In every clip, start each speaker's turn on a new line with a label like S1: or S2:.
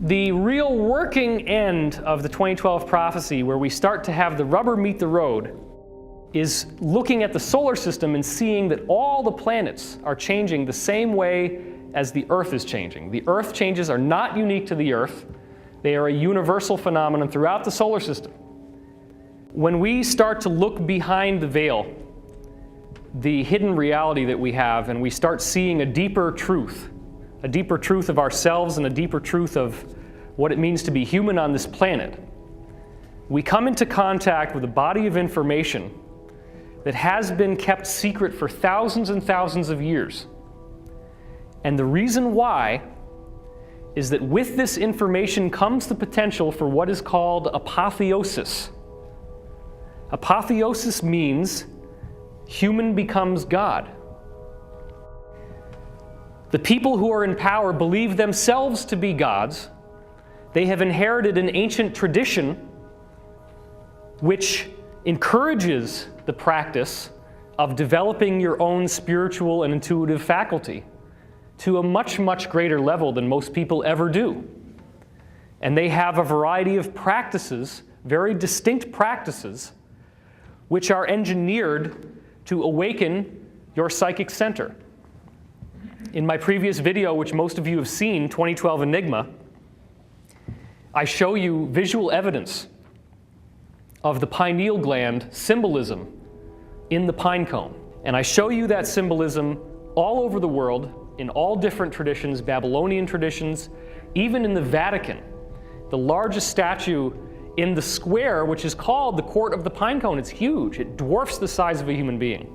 S1: The real working end of the 2012 prophecy, where we start to have the rubber meet the road, is looking at the solar system and seeing that all the planets are changing the same way as the Earth is changing. The Earth changes are not unique to the Earth. They are a universal phenomenon throughout the solar system. When we start to look behind the veil, the hidden reality that we have, and we start seeing a deeper truth of ourselves and a deeper truth of what it means to be human on this planet, we come into contact with a body of information that has been kept secret for thousands and thousands of years. And the reason why is that with this information comes the potential for what is called apotheosis. Apotheosis means human becomes God. The people who are in power believe themselves to be gods. They have inherited an ancient tradition which encourages the practice of developing your own spiritual and intuitive faculty to a much, much greater level than most people ever do. And they have a variety of practices, very distinct practices, which are engineered to awaken your psychic center. In my previous video, which most of you have seen, 2012 Enigma, I show you visual evidence of the pineal gland symbolism in the pine cone. And I show you that symbolism all over the world, in all different traditions, Babylonian traditions, even in the Vatican. The largest statue in the square, which is called the Court of the Pine Cone, it's huge. It dwarfs the size of a human being.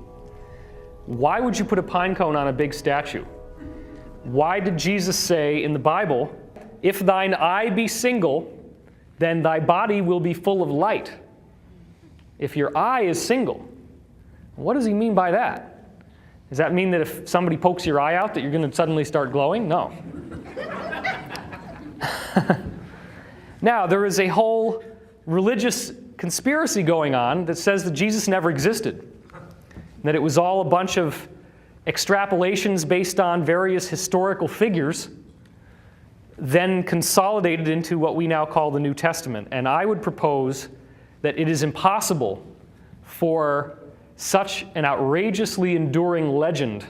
S1: Why would you put a pine cone on a big statue? Why did Jesus say in the Bible, "If thine eye be single, then thy body will be full of light"? If your eye is single, what does he mean by that? Does that mean that if somebody pokes your eye out that you're going to suddenly start glowing? No. Now, there is a whole religious conspiracy going on that says that Jesus never existed, that it was all a bunch of extrapolations based on various historical figures, then consolidated into what we now call the New Testament. And I would propose that it is impossible for such an outrageously enduring legend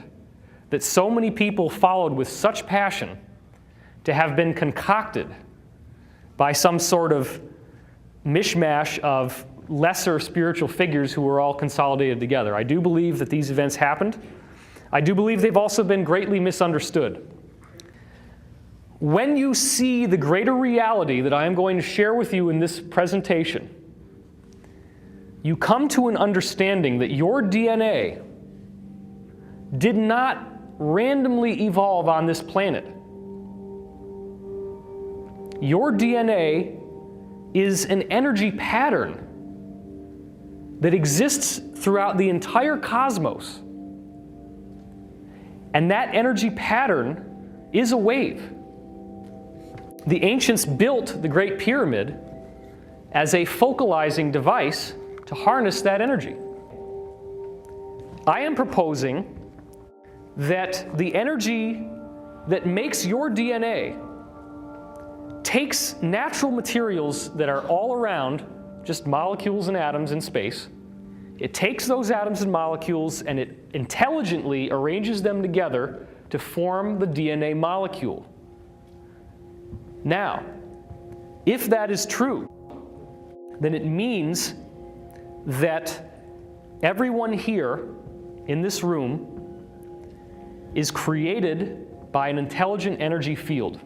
S1: that so many people followed with such passion to have been concocted by some sort of mishmash of lesser spiritual figures who were all consolidated together. I do believe that these events happened. I do believe they've also been greatly misunderstood. When you see the greater reality that I am going to share with you in this presentation, you come to an understanding that your DNA did not randomly evolve on this planet. Your DNA is an energy pattern that exists throughout the entire cosmos. And that energy pattern is a wave. The ancients built the Great Pyramid as a focalizing device to harness that energy. I am proposing that the energy that makes your DNA takes natural materials that are all around, just molecules and atoms in space. It takes those atoms and molecules and it intelligently arranges them together to form the DNA molecule. Now, if that is true, then it means that everyone here in this room is created by an intelligent energy field.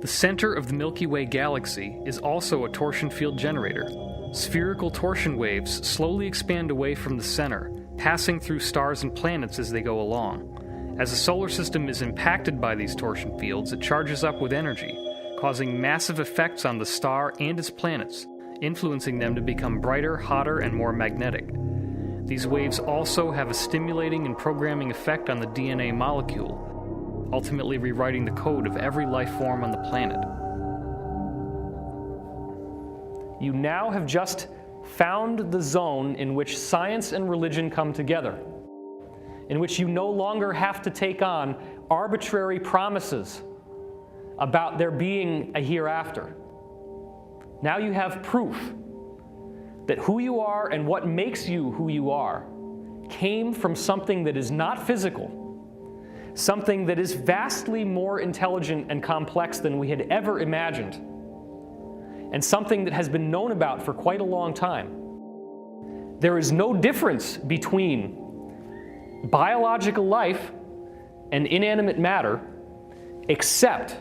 S1: The center of the Milky Way galaxy is also a torsion field generator. Spherical torsion waves slowly expand away from the center, passing through stars and planets as they go along. As the solar system is impacted by these torsion fields, it charges up with energy, causing massive effects on the star and its planets, influencing them to become brighter, hotter, and more magnetic. These waves also have a stimulating and programming effect on the DNA molecule, ultimately rewriting the code of every life form on the planet. You now have just found the zone in which science and religion come together, in which you no longer have to take on arbitrary promises about there being a hereafter. Now you have proof that who you are and what makes you who you are came from something that is not physical, something that is vastly more intelligent and complex than we had ever imagined, and something that has been known about for quite a long time. There is no difference between biological life and inanimate matter except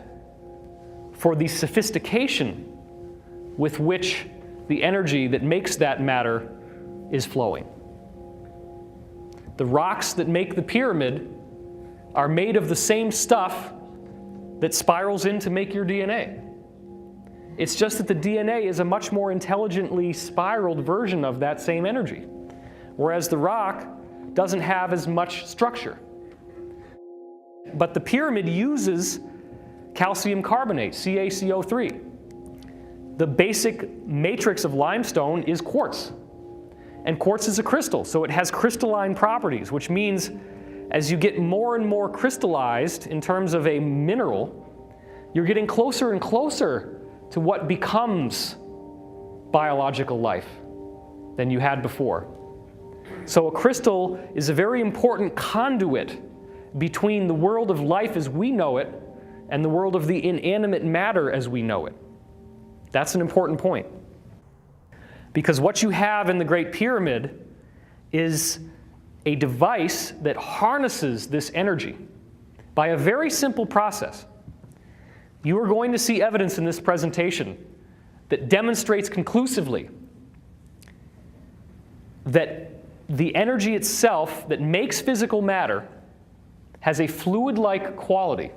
S1: for the sophistication with which the energy that makes that matter is flowing. The rocks that make the pyramid are made of the same stuff that spirals in to make your DNA. It's just that the DNA is a much more intelligently spiraled version of that same energy, whereas the rock doesn't have as much structure. But the pyramid uses calcium carbonate, CaCO3. The basic matrix of limestone is quartz. And quartz is a crystal, so it has crystalline properties, which means as you get more and more crystallized in terms of a mineral, you're getting closer and closer to what becomes biological life than you had before. So a crystal is a very important conduit between the world of life as we know it and the world of the inanimate matter as we know it. That's an important point. Because what you have in the Great Pyramid is a device that harnesses this energy by a very simple process. You are going to see evidence in this presentation that demonstrates conclusively that the energy itself that makes physical matter has a fluid-like quality.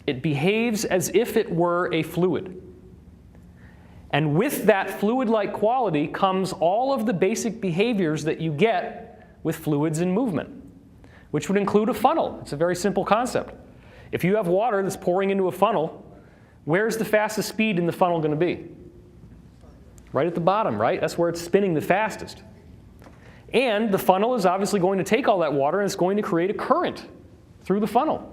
S1: It behaves as if it were a fluid. And with that fluid-like quality comes all of the basic behaviors that you get with fluids in movement, which would include a funnel. It's a very simple concept. If you have water that's pouring into a funnel, where's the fastest speed in the funnel going to be? Right at the bottom, right? That's where it's spinning the fastest. And the funnel is obviously going to take all that water and it's going to create a current through the funnel.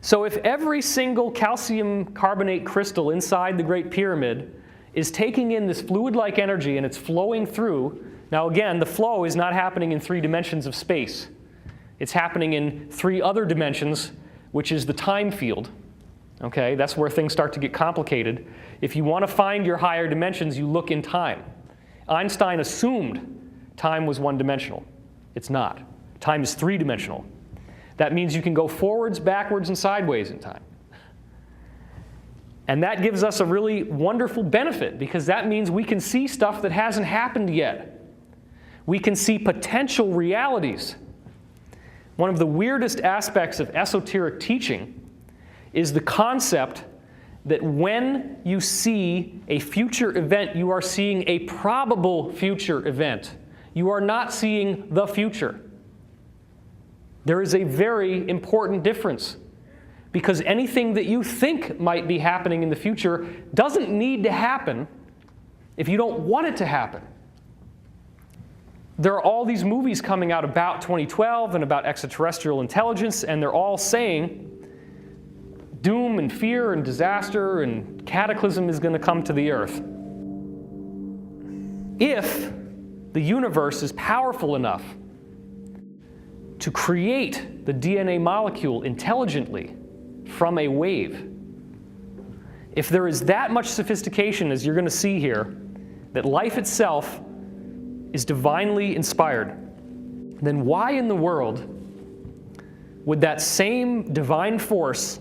S1: So if every single calcium carbonate crystal inside the Great Pyramid is taking in this fluid-like energy and it's flowing through, now again, the flow is not happening in 3 dimensions of space. It's happening in 3 other dimensions, which is the time field. Okay, that's where things start to get complicated. If you want to find your higher dimensions, you look in time. Einstein assumed time was 1-dimensional. It's not. Time is 3-dimensional. That means you can go forwards, backwards, and sideways in time. And that gives us a really wonderful benefit because that means we can see stuff that hasn't happened yet. We can see potential realities. One of the weirdest aspects of esoteric teaching is the concept that when you see a future event, you are seeing a probable future event. You are not seeing the future. There is a very important difference because anything that you think might be happening in the future doesn't need to happen if you don't want it to happen. There are all these movies coming out about 2012 and about extraterrestrial intelligence, and they're all saying doom and fear and disaster and cataclysm is going to come to the earth. If the universe is powerful enough to create the DNA molecule intelligently from a wave, if there is that much sophistication, as you're going to see here, that life itself is divinely inspired, then why in the world would that same divine force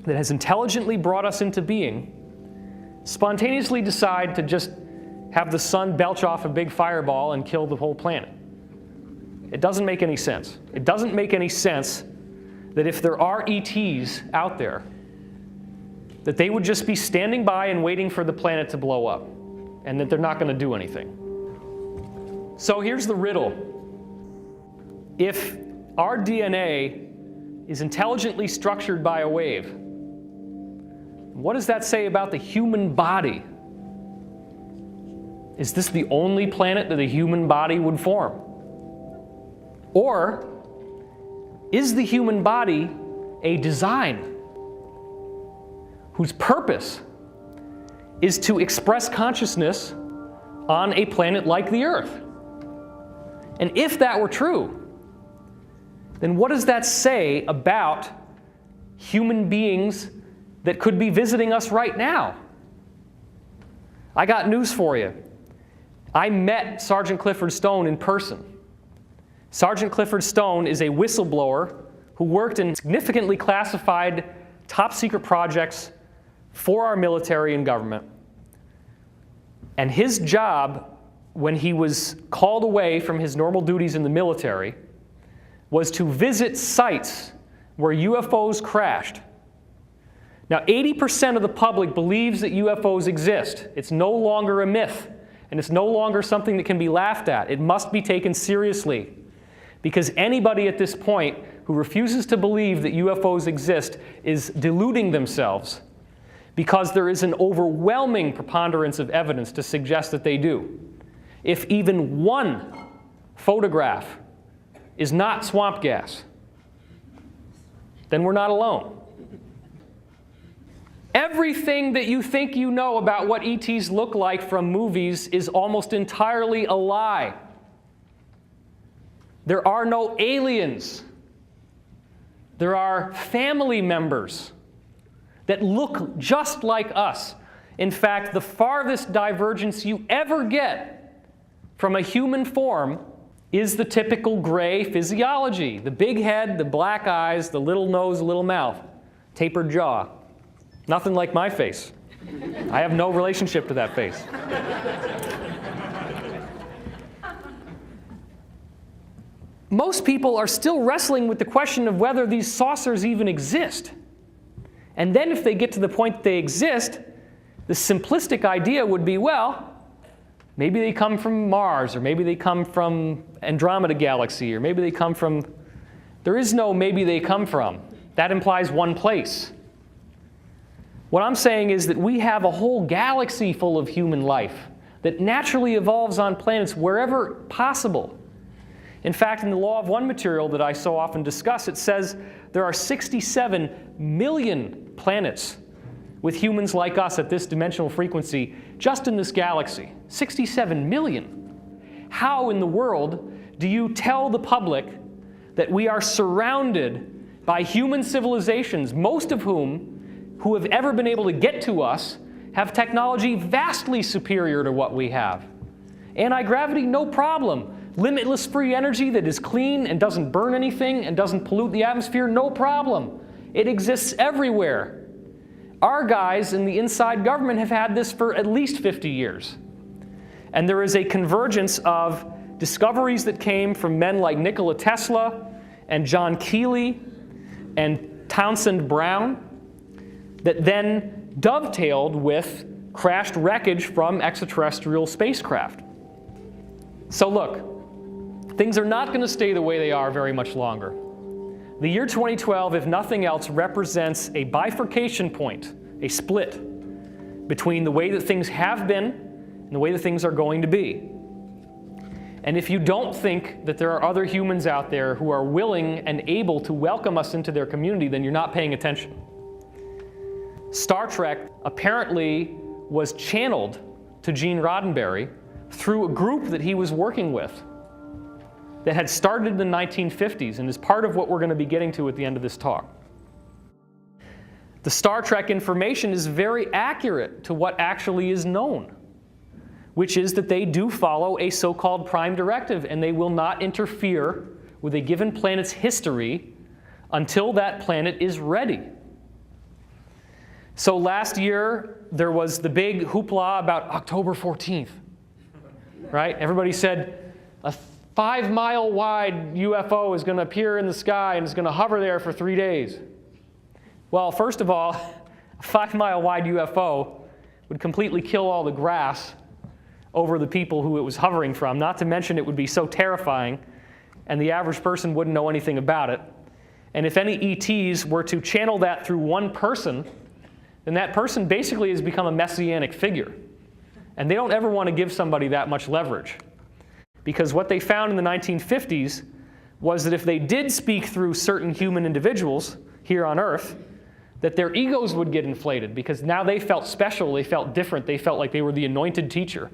S1: that has intelligently brought us into being spontaneously decide to just have the sun belch off a big fireball and kill the whole planet? It doesn't make any sense. It doesn't make any sense that if there are ETs out there, that they would just be standing by and waiting for the planet to blow up, and that they're not going to do anything. So here's the riddle. If our DNA is intelligently structured by a wave, what does that say about the human body? Is this the only planet that a human body would form? Or is the human body a design whose purpose is to express consciousness on a planet like the Earth. And if that were true, then what does that say about human beings that could be visiting us right now? I got news for you. I met Sergeant Clifford Stone in person. Sergeant Clifford Stone is a whistleblower who worked in significantly classified top secret projects for our military and government. And his job, when he was called away from his normal duties in the military, was to visit sites where UFOs crashed. Now, 80% of the public believes that UFOs exist. It's no longer a myth, and it's no longer something that can be laughed at. It must be taken seriously, because anybody at this point who refuses to believe that UFOs exist is deluding themselves, because there is an overwhelming preponderance of evidence to suggest that they do. If even one photograph is not swamp gas, then we're not alone. Everything that you think you know about what ETs look like from movies is almost entirely a lie. There are no aliens. There are family members that look just like us. In fact, the farthest divergence you ever get from a human form is the typical gray physiology. The big head, the black eyes, the little nose, little mouth, tapered jaw. Nothing like my face. I have no relationship to that face. Most people are still wrestling with the question of whether these saucers even exist. And then if they get to the point that they exist, the simplistic idea would be, well, maybe they come from Mars, or maybe they come from Andromeda Galaxy, or maybe they come from... There is no maybe they come from. That implies one place. What I'm saying is that we have a whole galaxy full of human life that naturally evolves on planets wherever possible. In fact, in the Law of One material that I so often discuss, it says there are 67 million planets with humans like us at this dimensional frequency just in this galaxy. 67 million. How in the world do you tell the public that we are surrounded by human civilizations, most of whom who have ever been able to get to us have technology vastly superior to what we have? Anti-gravity, no problem. Limitless free energy that is clean and doesn't burn anything and doesn't pollute the atmosphere, no problem. It exists everywhere. Our guys in the inside government have had this for at least 50 years. And there is a convergence of discoveries that came from men like Nikola Tesla and John Keely and Townsend Brown that then dovetailed with crashed wreckage from extraterrestrial spacecraft. So look, things are not going to stay the way they are very much longer. The year 2012, if nothing else, represents a bifurcation point, a split between the way that things have been and the way that things are going to be. And if you don't think that there are other humans out there who are willing and able to welcome us into their community, then you're not paying attention. Star Trek apparently was channeled to Gene Roddenberry through a group that he was working with that had started in the 1950s and is part of what we're going to be getting to at the end of this talk. The Star Trek information is very accurate to what actually is known, which is that they do follow a so-called prime directive, and they will not interfere with a given planet's history until that planet is ready. So last year, there was the big hoopla about October 14th, right? Everybody said a 5-mile wide UFO is going to appear in the sky and is going to hover there for 3 days. Well, first of all, a 5-mile wide UFO would completely kill all the grass over the people who it was hovering from, not to mention it would be so terrifying and the average person wouldn't know anything about it. And if any ETs were to channel that through one person, then that person basically has become a messianic figure. And they don't ever want to give somebody that much leverage. Because what they found in the 1950s was that if they did speak through certain human individuals, here on earth, that their egos would get inflated because now they felt special, they felt different, they felt like they were the anointed teacher.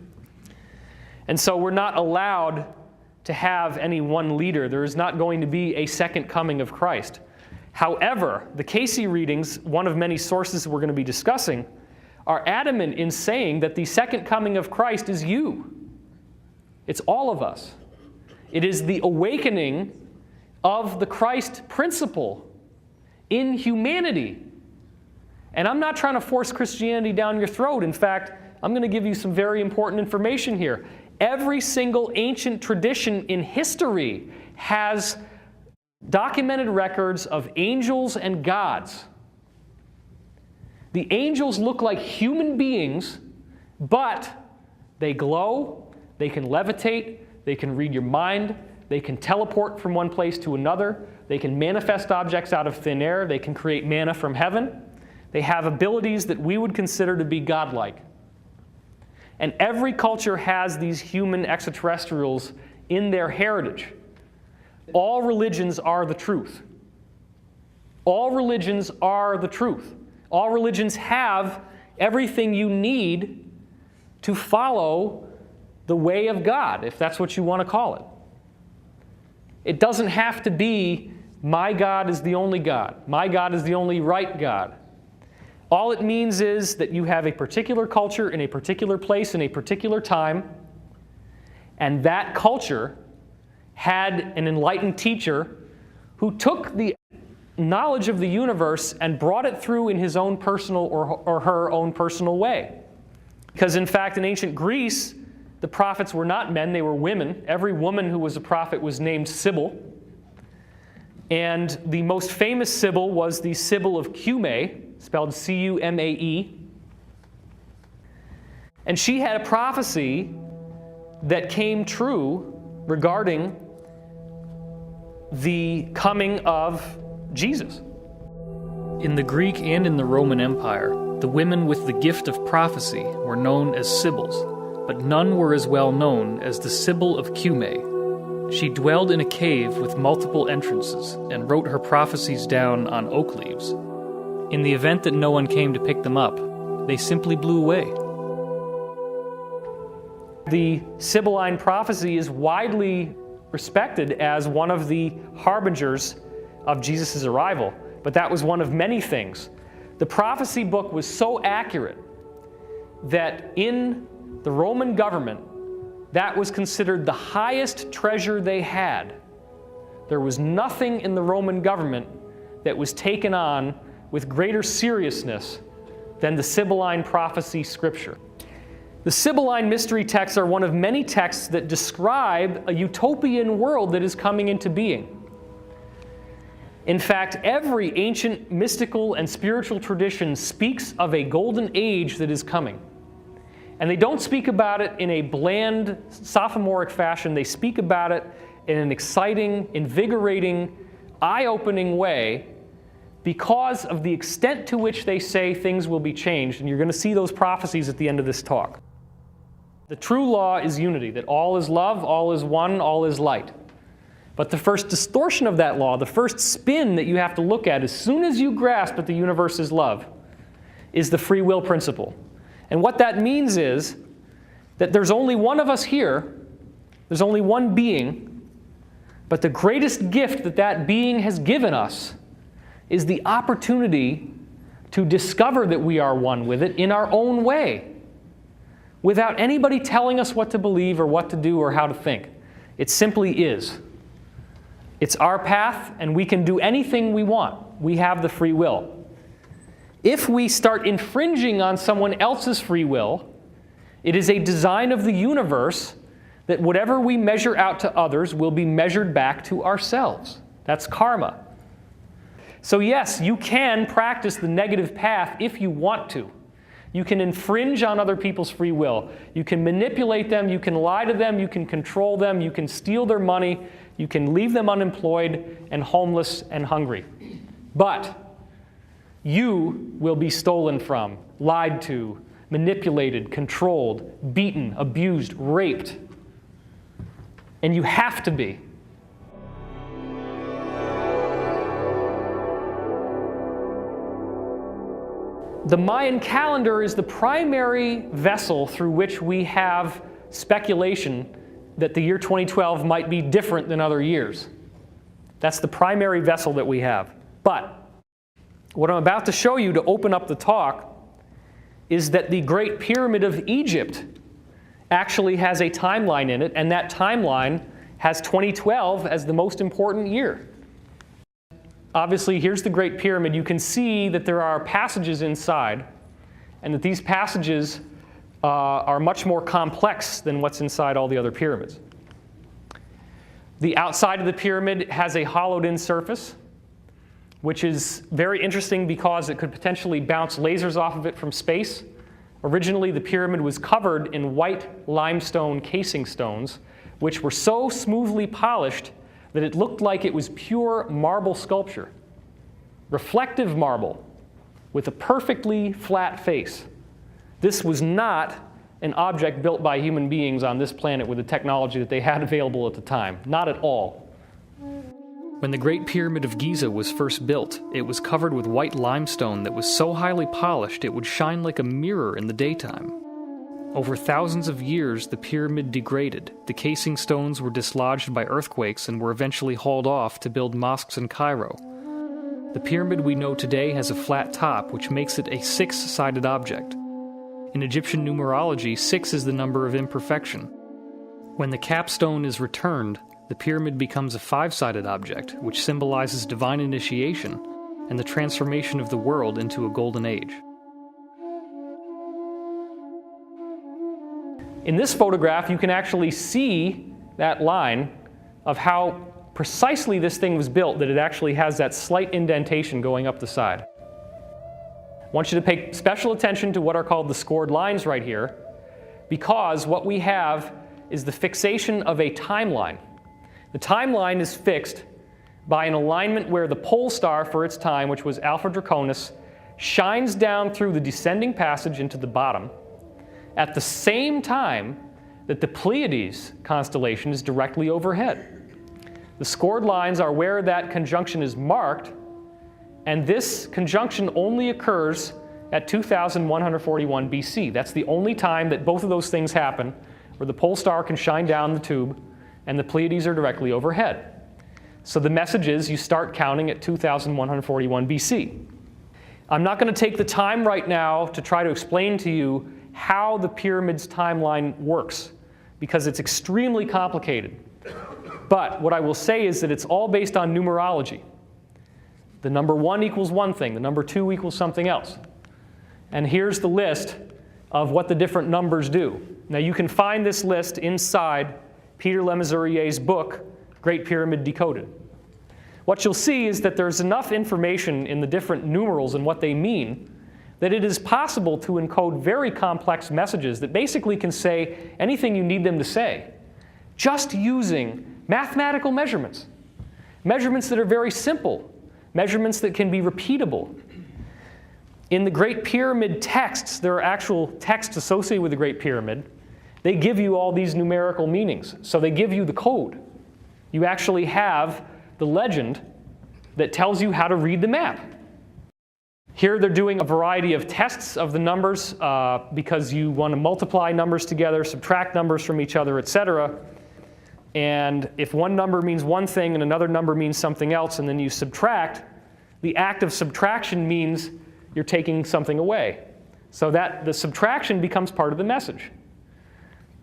S1: And so we're not allowed to have any one leader. There is not going to be a second coming of Christ. However, the Casey readings, one of many sources we're going to be discussing, are adamant in saying that the second coming of Christ is you. It's all of us. It is the awakening of the Christ principle in humanity. And I'm not trying to force Christianity down your throat. In fact, I'm going to give you some very important information here. Every single ancient tradition in history has documented records of angels and gods. The angels look like human beings, but they glow, they can levitate, they can read your mind, they can teleport from one place to another, they can manifest objects out of thin air, they can create manna from heaven. They have abilities that we would consider to be godlike. And every culture has these human extraterrestrials in their heritage. All religions are the truth. All religions are the truth. All religions have everything you need to follow the way of God, if that's what you want to call it. It doesn't have to be, my God is the only God. My God is the only right God. All it means is that you have a particular culture in a particular place in a particular time, and that culture had an enlightened teacher who took the knowledge of the universe and brought it through in his own personal or her own personal way. Because in fact, in ancient Greece, the prophets were not men, they were women. Every woman who was a prophet was named Sibyl. And the most famous Sibyl was the Sibyl of Cumae, spelled C-U-M-A-E. And she had a prophecy that came true regarding the coming of Jesus. In the Greek and in the Roman Empire, the women with the gift of prophecy were known as Sibyls, but none were as well known as the Sibyl of Cumae. She dwelled in a cave with multiple entrances and wrote her prophecies down on oak leaves. In the event that no one came to pick them up, they simply blew away. The Sibylline prophecy is widely respected as one of the harbingers of Jesus' arrival, but that was one of many things. The prophecy book was so accurate that in the Roman government, that was considered the highest treasure they had. There was nothing in the Roman government that was taken on with greater seriousness than the Sibylline prophecy scripture. The Sibylline mystery texts are one of many texts that describe a utopian world that is coming into being. In fact, every ancient mystical and spiritual tradition speaks of a golden age that is coming. And they don't speak about it in a bland, sophomoric fashion. They speak about it in an exciting, invigorating, eye-opening way because of the extent to which they say things will be changed. And you're going to see those prophecies at the end of this talk. The true law is unity, that all is love, all is one, all is light. But the first distortion of that law, the first spin that you have to look at as soon as you grasp that the universe is love, is the free will principle. And what that means is that there's only one of us here, there's only one being, but the greatest gift that that being has given us is the opportunity to discover that we are one with it in our own way, without anybody telling us what to believe or what to do or how to think. It simply is. It's our path, and we can do anything we want. We have the free will. If we start infringing on someone else's free will, it is a design of the universe that whatever we measure out to others will be measured back to ourselves. That's karma. So yes, you can practice the negative path if you want to. You can infringe on other people's free will. You can manipulate them, you can lie to them, you can control them, you can steal their money, you can leave them unemployed and homeless and hungry. But you will be stolen from, lied to, manipulated, controlled, beaten, abused, raped. And you have to be. The Mayan calendar is the primary vessel through which we have speculation that the year 2012 might be different than other years. That's the primary vessel that we have. But what I'm about to show you to open up the talk is that the Great Pyramid of Egypt actually has a timeline in it, and that timeline has 2012 as the most important year. Obviously, here's the Great Pyramid. You can see that there are passages inside, and that these passages are much more complex than what's inside all the other pyramids. The outside of the pyramid has a hollowed-in surface, which is very interesting because it could potentially bounce lasers off of it from space. Originally, the pyramid was covered in white limestone casing stones, which were so smoothly polished that it looked like it was pure marble sculpture. Reflective marble with a perfectly flat face. This was not an object built by human beings on this planet with the technology that they had available at the time. Not at all. When the Great Pyramid of Giza was first built, it was covered with white limestone that was so highly polished it would shine like a mirror in the daytime. Over thousands of years, the pyramid degraded. The casing stones were dislodged by earthquakes and were eventually hauled off to build mosques in Cairo. The pyramid we know today has a flat top, which makes it a six-sided object. In Egyptian numerology, 6 is the number of imperfection. When the capstone is returned, the pyramid becomes a 5-sided object, which symbolizes divine initiation and the transformation of the world into a golden age. In this photograph, you can actually see that line of how precisely this thing was built, that it actually has that slight indentation going up the side. I want you to pay special attention to what are called the scored lines right here, because what we have is the fixation of a timeline. The timeline is fixed by an alignment where the pole star for its time, which was Alpha Draconis, shines down through the descending passage into the bottom at the same time that the Pleiades constellation is directly overhead. The scored lines are where that conjunction is marked, and this conjunction only occurs at 2141 BC. That's the only time that both of those things happen, where the pole star can shine down the tube and the Pleiades are directly overhead. So the message is you start counting at 2141 BC. I'm not going to take the time right now to try to explain to you how the pyramid's timeline works, because it's extremely complicated. But what I will say is that it's all based on numerology. The number 1 equals one thing, the number 2 equals something else. And here's the list of what the different numbers do. Now you can find this list inside Peter Lemaisurier's book, Great Pyramid Decoded. What you'll see is that there's enough information in the different numerals and what they mean that it is possible to encode very complex messages that basically can say anything you need them to say, just using mathematical measurements. Measurements that are very simple, measurements that can be repeatable. In the Great Pyramid texts, there are actual texts associated with the Great Pyramid. They give you all these numerical meanings. So they give you the code. You actually have the legend that tells you how to read the map. Here they're doing a variety of tests of the numbers because you want to multiply numbers together, subtract numbers from each other, etc. And if one number means one thing and another number means something else, and then you subtract, the act of subtraction means you're taking something away. So that the subtraction becomes part of the message.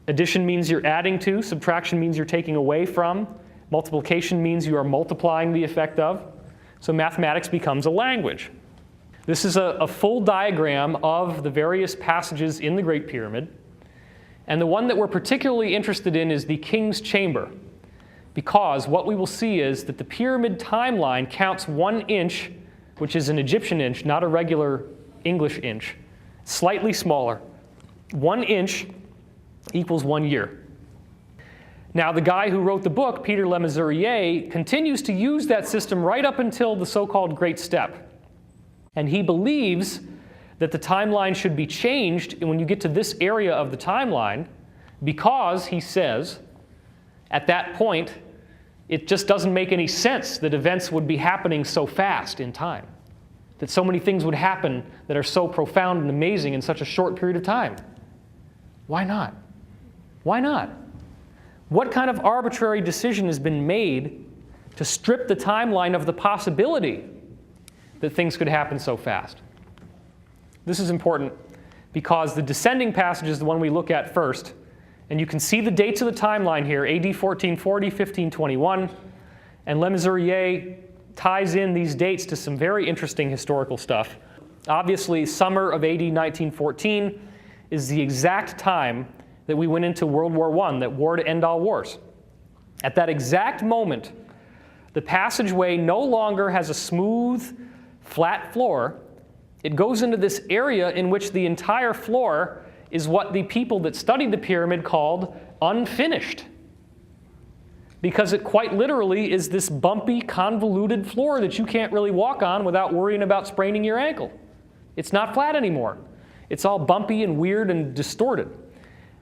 S1: Addition means you're adding to, subtraction means you're taking away from, multiplication means you are multiplying the effect of. So mathematics becomes a language. This is a full diagram of the various passages in the Great Pyramid. And the one that we're particularly interested in is the King's Chamber, because what we will see is that the pyramid timeline counts 1 inch, which is an Egyptian inch, not a regular English inch, slightly smaller. 1 inch equals 1 year. Now, the guy who wrote the book, Peter Lemaisurrier, continues to use that system right up until the so-called Great Step. And he believes that the timeline should be changed when you get to this area of the timeline because, he says, at that point, it just doesn't make any sense that events would be happening so fast in time. that so many things would happen that are so profound and amazing in such a short period of time? Why not? Why not? What kind of arbitrary decision has been made to strip the timeline of the possibility that things could happen so fast? This is important because the descending passage is the one we look at first. And you can see the dates of the timeline here, AD 1440, 1521. And Le Mesurier ties in these dates to some very interesting historical stuff. Obviously, summer of AD 1914 is the exact time that we went into World War I, that war to end all wars. At that exact moment, the passageway no longer has a smooth, flat floor. It goes into this area in which the entire floor is what the people that studied the pyramid called unfinished. Because it quite literally is this bumpy, convoluted floor that you can't really walk on without worrying about spraining your ankle. It's not flat anymore. It's all bumpy and weird and distorted.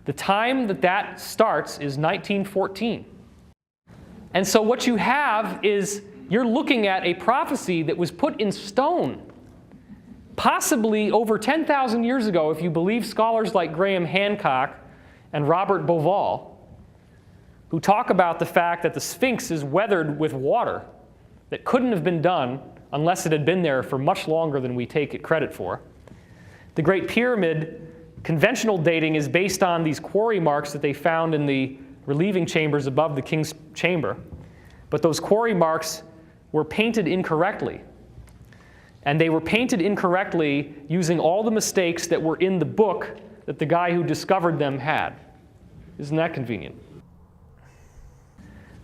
S1: The time that that starts is 1914. And so what you have is you're looking at a prophecy that was put in stone possibly over 10,000 years ago, if you believe scholars like Graham Hancock and Robert Bauval, who talk about the fact that the Sphinx is weathered with water that couldn't have been done unless it had been there for much longer than we take it credit for. The Great Pyramid, conventional dating is based on these quarry marks that they found in the relieving chambers above the king's chamber. But those quarry marks were painted incorrectly. And they were painted incorrectly using all the mistakes that were in the book that the guy who discovered them had. Isn't that convenient?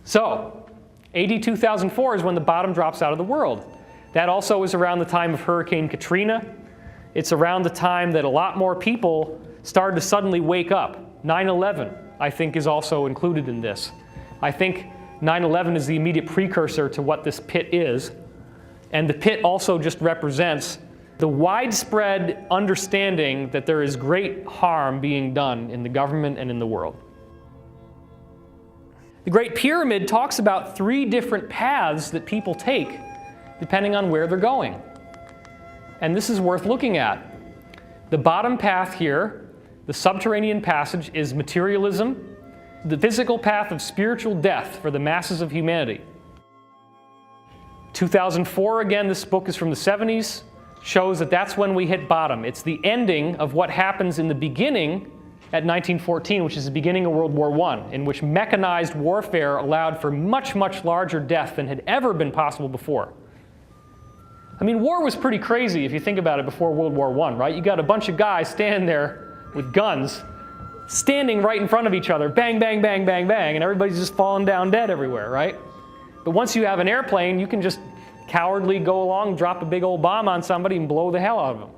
S1: So, AD 2004 is when the bottom drops out of the world. That also is around the time of Hurricane Katrina. It's around the time that a lot more people started to suddenly wake up. 9/11, I think, is also included in this. I think 9/11 is the immediate precursor to what this pit is. And the pit also just represents the widespread understanding that there is great harm being done in the government and in the world. The Great Pyramid talks about 3 different paths that people take depending on where they're going. And this is worth looking at. The bottom path here, the subterranean passage, is materialism, the physical path of spiritual death for the masses of humanity. 2004, again, this book is from the 70s, shows that that's when we hit bottom. It's the ending of what happens in the beginning at 1914, which is the beginning of World War I, in which mechanized warfare allowed for much, much larger death than had ever been possible before. I mean, war was pretty crazy if you think about it before World War I, right? You got a bunch of guys standing there with guns, standing right in front of each other, bang, bang, bang, bang, bang, and everybody's just falling down dead everywhere, right? But once you have an airplane, you can just cowardly go along, drop a big old bomb on somebody, and blow the hell out of them.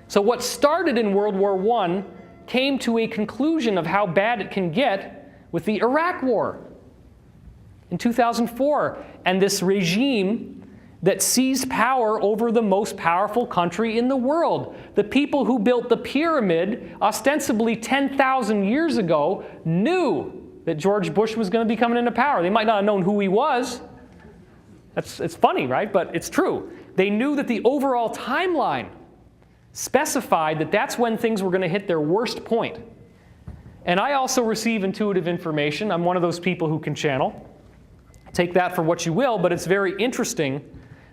S1: So what started in World War I came to a conclusion of how bad it can get with the Iraq War in 2004, and this regime that seized power over the most powerful country in the world. The people who built the pyramid, ostensibly 10,000 years ago, knew that George Bush was going to be coming into power. They might not have known who he was. It's funny, right? But it's true. They knew that the overall timeline specified that that's when things were going to hit their worst point. And I also receive intuitive information. I'm one of those people who can channel. Take that for what you will, but it's very interesting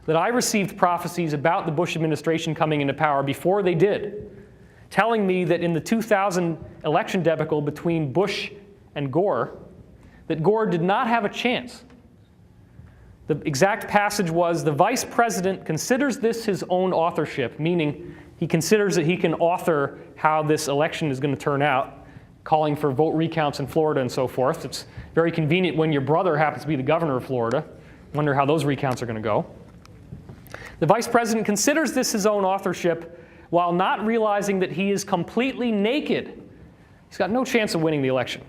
S1: that I received prophecies about the Bush administration coming into power before they did, telling me that in the 2000 election debacle between Bush and Gore, that Gore did not have a chance. The exact passage was, the vice president considers this his own authorship, meaning he considers that he can author how this election is going to turn out, calling for vote recounts in Florida and so forth. It's very convenient when your brother happens to be the governor of Florida. Wonder how those recounts are going to go. The vice president considers this his own authorship while not realizing that he is completely naked. He's got no chance of winning the election.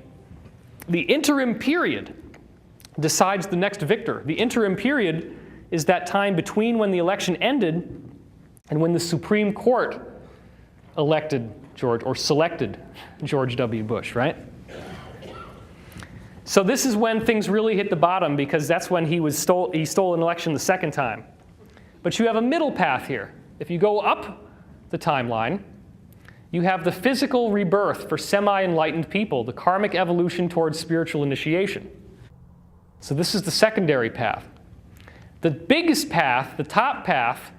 S1: The interim period decides the next victor. The interim period is that time between when the election ended and when the Supreme Court elected George, or selected George W. Bush, right? So this is when things really hit the bottom, because that's when he stole an election the second time. But you have a middle path here. If you go up the timeline, you have the physical rebirth for semi-enlightened people, the karmic evolution towards spiritual initiation. So this is the secondary path. The biggest path, the top path,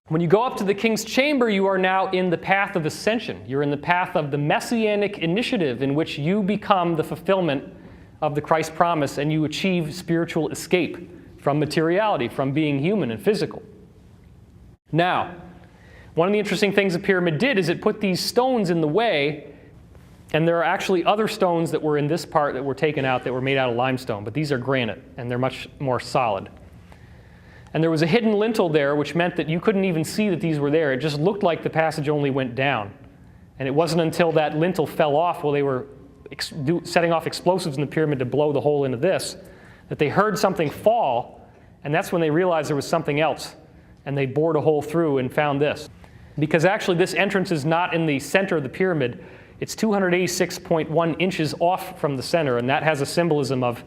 S1: when you go up to the King's Chamber, you are now in the path of Ascension. You're in the path of the Messianic initiative in which you become the fulfillment of the Christ promise and you achieve spiritual escape from materiality, from being human and physical. Now, one of the interesting things the pyramid did is it put these stones in the way, and there are actually other stones that were in this part that were taken out that were made out of limestone, but these are granite, and they're much more solid. And there was a hidden lintel there, which meant that you couldn't even see that these were there. It just looked like the passage only went down. And it wasn't until that lintel fell off while they were setting off explosives in the pyramid to blow the hole into this, that they heard something fall, and that's when they realized there was something else. And they bored a hole through and found this. Because actually this entrance is not in the center of the pyramid. It's 286.1 inches off from the center, and that has a symbolism of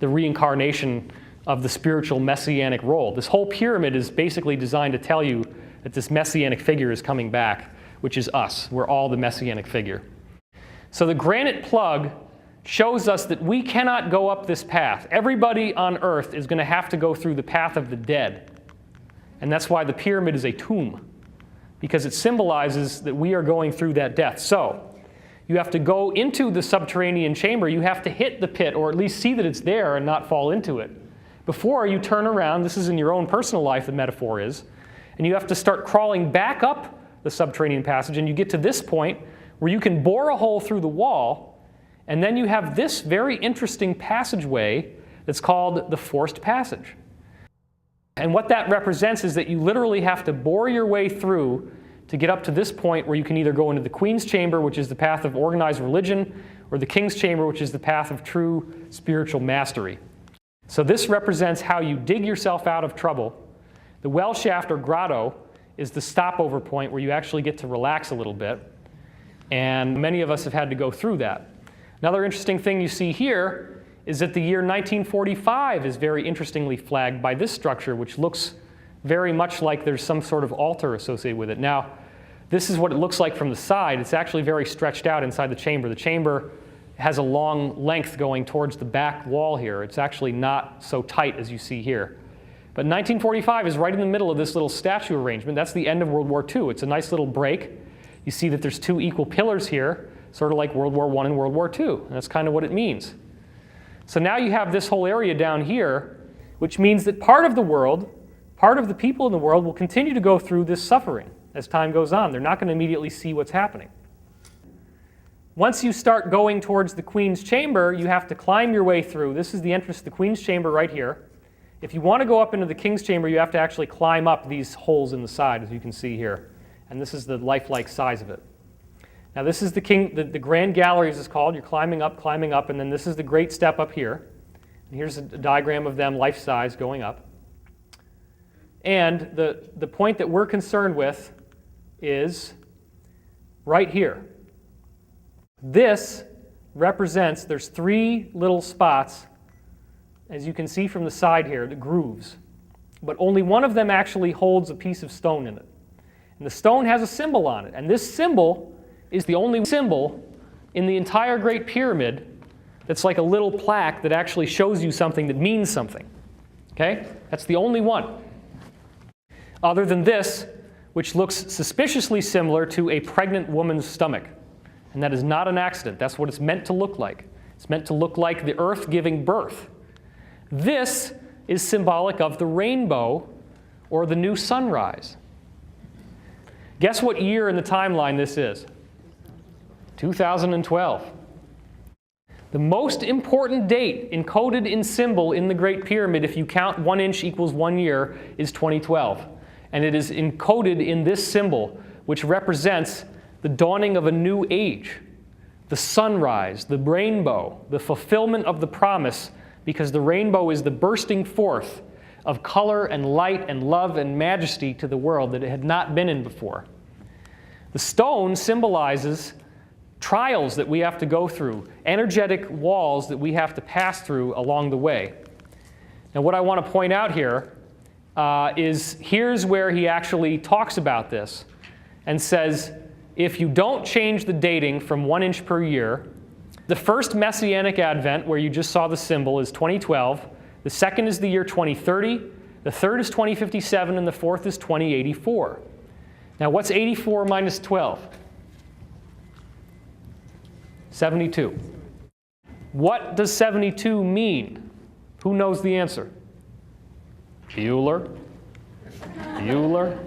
S1: the reincarnation of the spiritual messianic role. This whole pyramid is basically designed to tell you that this messianic figure is coming back, which is us. We're all the messianic figure. So the granite plug shows us that we cannot go up this path. Everybody on earth is going to have to go through the path of the dead. And that's why the pyramid is a tomb, because it symbolizes that we are going through that death. So you have to go into the subterranean chamber. You have to hit the pit, or at least see that it's there and not fall into it, before you turn around. This is in your own personal life, the metaphor is. And you have to start crawling back up the subterranean passage, and you get to this point where you can bore a hole through the wall, and then you have this very interesting passageway that's called the forced passage. And what that represents is that you literally have to bore your way through to get up to this point where you can either go into the Queen's Chamber, which is the path of organized religion, or the King's Chamber, which is the path of true spiritual mastery. So this represents how you dig yourself out of trouble. The well shaft or grotto is the stopover point where you actually get to relax a little bit. And many of us have had to go through that. Another interesting thing you see here is that the year 1945 is very interestingly flagged by this structure, which looks very much like there's some sort of altar associated with it. Now, this is what it looks like from the side. It's actually very stretched out inside the chamber. The chamber has a long length going towards the back wall here. It's actually not so tight as you see here. But 1945 is right in the middle of this little statue arrangement. That's the end of World War II. It's a nice little break. You see that there's two equal pillars here, sort of like World War I and World War II. And that's kind of what it means. So now you have this whole area down here, which means that part of the world, part of the people in the world will continue to go through this suffering as time goes on. They're not going to immediately see what's happening. Once you start going towards the Queen's Chamber, you have to climb your way through. This is the entrance to the Queen's Chamber right here. If you want to go up into the King's Chamber, you have to actually climb up these holes in the side, as you can see here. And this is the lifelike size of it. Now this is the Grand Gallery, as it's called. You're climbing up, and then this is the great step up here. And here's a diagram of them life-size going up. And the point that we're concerned with is right here. This represents, there's three little spots, as you can see from the side here, the grooves. But only one of them actually holds a piece of stone in it. And the stone has a symbol on it. And this symbol is the only symbol in the entire Great Pyramid that's like a little plaque that actually shows you something that means something. Okay? That's the only one. Other than this, which looks suspiciously similar to a pregnant woman's stomach. And that is not an accident. That's what it's meant to look like. It's meant to look like the earth giving birth. This is symbolic of the rainbow or the new sunrise. Guess what year in the timeline this is? 2012. The most important date encoded in symbol in the Great Pyramid, if you count 1 inch equals 1 year, is 2012. And it is encoded in this symbol, which represents the dawning of a new age, the sunrise, the rainbow, the fulfillment of the promise, because the rainbow is the bursting forth of color and light and love and majesty to the world that it had not been in before. The stone symbolizes trials that we have to go through, energetic walls that we have to pass through along the way. Now what I want to point out here here's where he actually talks about this and says, if you don't change the dating from 1 inch per year, the first Messianic Advent, where you just saw the symbol, is 2012. The second is the year 2030. The third is 2057, and the fourth is 2084. Now, what's 84 minus 12? 72. What does 72 mean? Who knows the answer? Bueller? Bueller?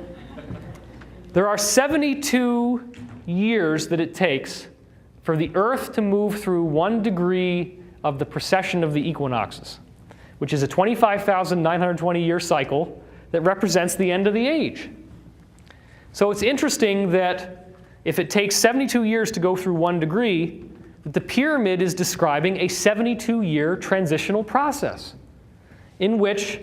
S1: There are 72 years that it takes for the Earth to move through 1 degree of the precession of the equinoxes, which is a 25,920-year cycle that represents the end of the age. So it's interesting that if it takes 72 years to go through 1 degree, that the pyramid is describing a 72-year transitional process in which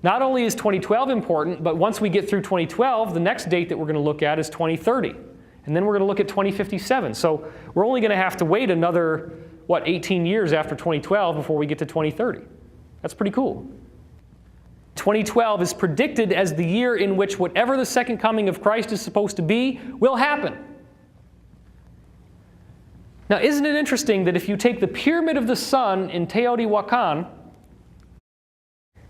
S1: not only is 2012 important, but once we get through 2012, the next date that we're going to look at is 2030. And then we're going to look at 2057. So we're only going to have to wait another, 18 years after 2012 before we get to 2030. That's pretty cool. 2012 is predicted as the year in which whatever the second coming of Christ is supposed to be will happen. Now, isn't it interesting that if you take the Pyramid of the Sun in Teotihuacan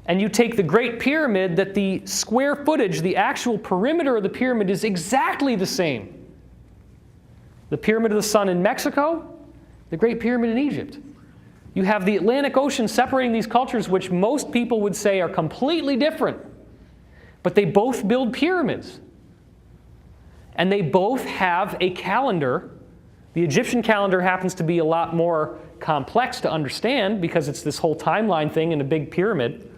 S1: and you take the Great Pyramid, that the square footage, the actual perimeter of the pyramid is exactly the same? The Pyramid of the Sun in Mexico, the Great Pyramid in Egypt. You have the Atlantic Ocean separating these cultures, which most people would say are completely different. But they both build pyramids. And they both have a calendar. The Egyptian calendar happens to be a lot more complex to understand because it's this whole timeline thing in a big pyramid.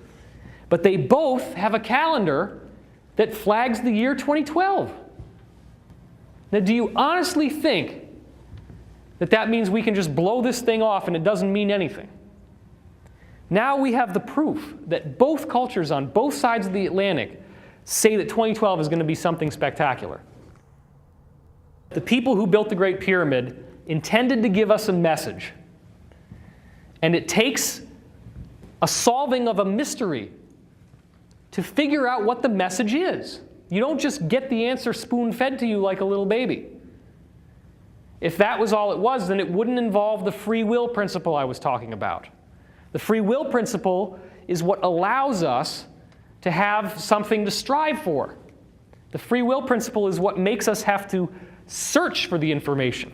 S1: But they both have a calendar that flags the year 2012. Now, do you honestly think that that means we can just blow this thing off and it doesn't mean anything? Now we have the proof that both cultures on both sides of the Atlantic say that 2012 is going to be something spectacular. The people who built the Great Pyramid intended to give us a message. And it takes a solving of a mystery to figure out what the message is. You don't just get the answer spoon-fed to you like a little baby. If that was all it was, then it wouldn't involve the free will principle I was talking about. The free will principle is what allows us to have something to strive for. The free will principle is what makes us have to search for the information.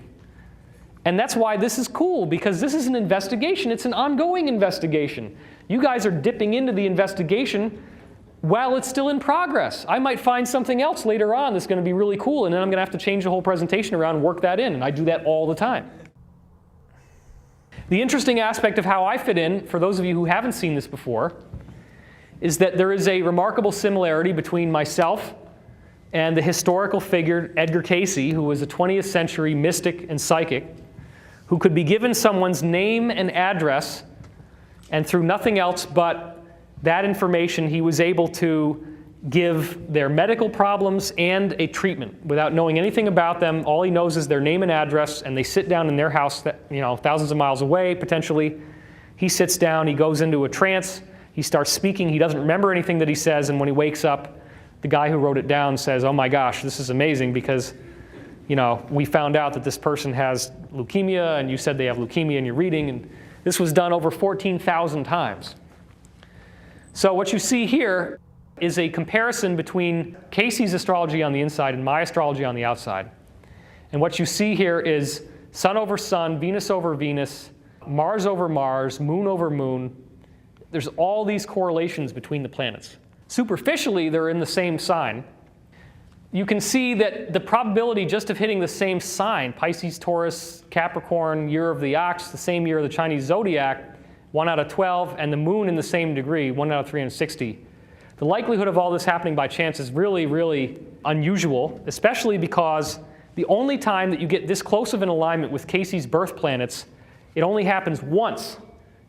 S1: And that's why this is cool, because this is an investigation. It's an ongoing investigation. You guys are dipping into the investigation while it's still in progress. I might find something else later on that's going to be really cool, and then I'm going to have to change the whole presentation around and work that in, and I do that all the time. The interesting aspect of how I fit in, for those of you who haven't seen this before, is that there is a remarkable similarity between myself and the historical figure Edgar Cayce, who was a 20th century mystic and psychic, who could be given someone's name and address, and through nothing else but that information, he was able to give their medical problems and a treatment without knowing anything about them. All he knows is their name and address, and they sit down in their house, thousands of miles away, potentially. He sits down, he goes into a trance, he starts speaking, he doesn't remember anything that he says, and when he wakes up, the guy who wrote it down says, "Oh my gosh, this is amazing because, we found out that this person has leukemia, and you said they have leukemia in your reading," and this was done over 14,000 times. So what you see here is a comparison between Cayce's astrology on the inside and my astrology on the outside. And what you see here is Sun over Sun, Venus over Venus, Mars over Mars, Moon over Moon. There's all these correlations between the planets. Superficially, they're in the same sign. You can see that the probability just of hitting the same sign, Pisces, Taurus, Capricorn, year of the ox, the same year of the Chinese zodiac, 1 out of 12, and the moon in the same degree, 1 out of 360. The likelihood of all this happening by chance is really, really unusual, especially because the only time that you get this close of an alignment with Cayce's birth planets, it only happens once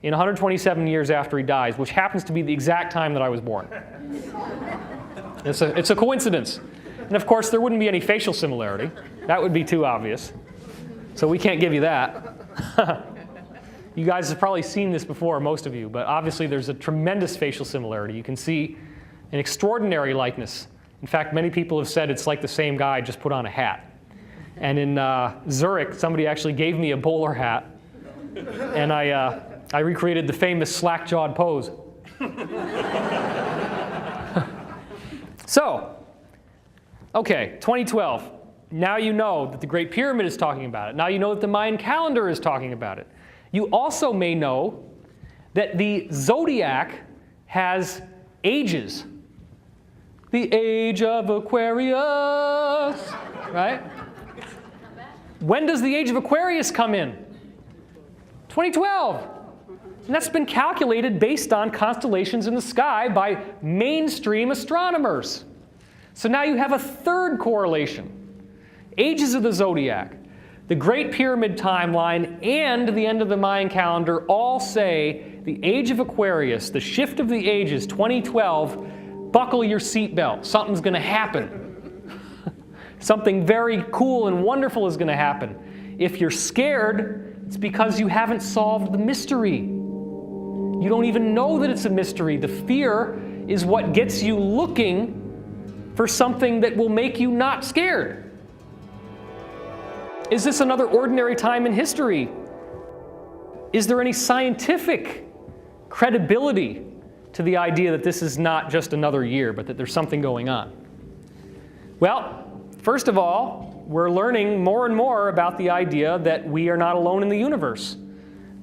S1: in 127 years after he dies, which happens to be the exact time that I was born. It's a coincidence. And of course, there wouldn't be any facial similarity. That would be too obvious. So we can't give you that. You guys have probably seen this before, most of you, but obviously there's a tremendous facial similarity. You can see an extraordinary likeness. In fact, many people have said it's like the same guy, just put on a hat. And in Zurich, somebody actually gave me a bowler hat, and I recreated the famous slack-jawed pose. So, okay, 2012. Now you know that the Great Pyramid is talking about it. Now you know that the Mayan calendar is talking about it. You also may know that the zodiac has ages. The age of Aquarius, right? When does the age of Aquarius come in? 2012. And that's been calculated based on constellations in the sky by mainstream astronomers. So now you have a third correlation. Ages of the zodiac, the Great Pyramid timeline, and the end of the Mayan calendar all say the age of Aquarius, the shift of the ages, 2012, buckle your seatbelt. Something's going to happen. Something very cool and wonderful is going to happen. If you're scared, it's because you haven't solved the mystery. You don't even know that it's a mystery. The fear is what gets you looking for something that will make you not scared. Is this another ordinary time in history? Is there any scientific credibility to the idea that this is not just another year, but that there's something going on? Well, first of all, we're learning more and more about the idea that we are not alone in the universe.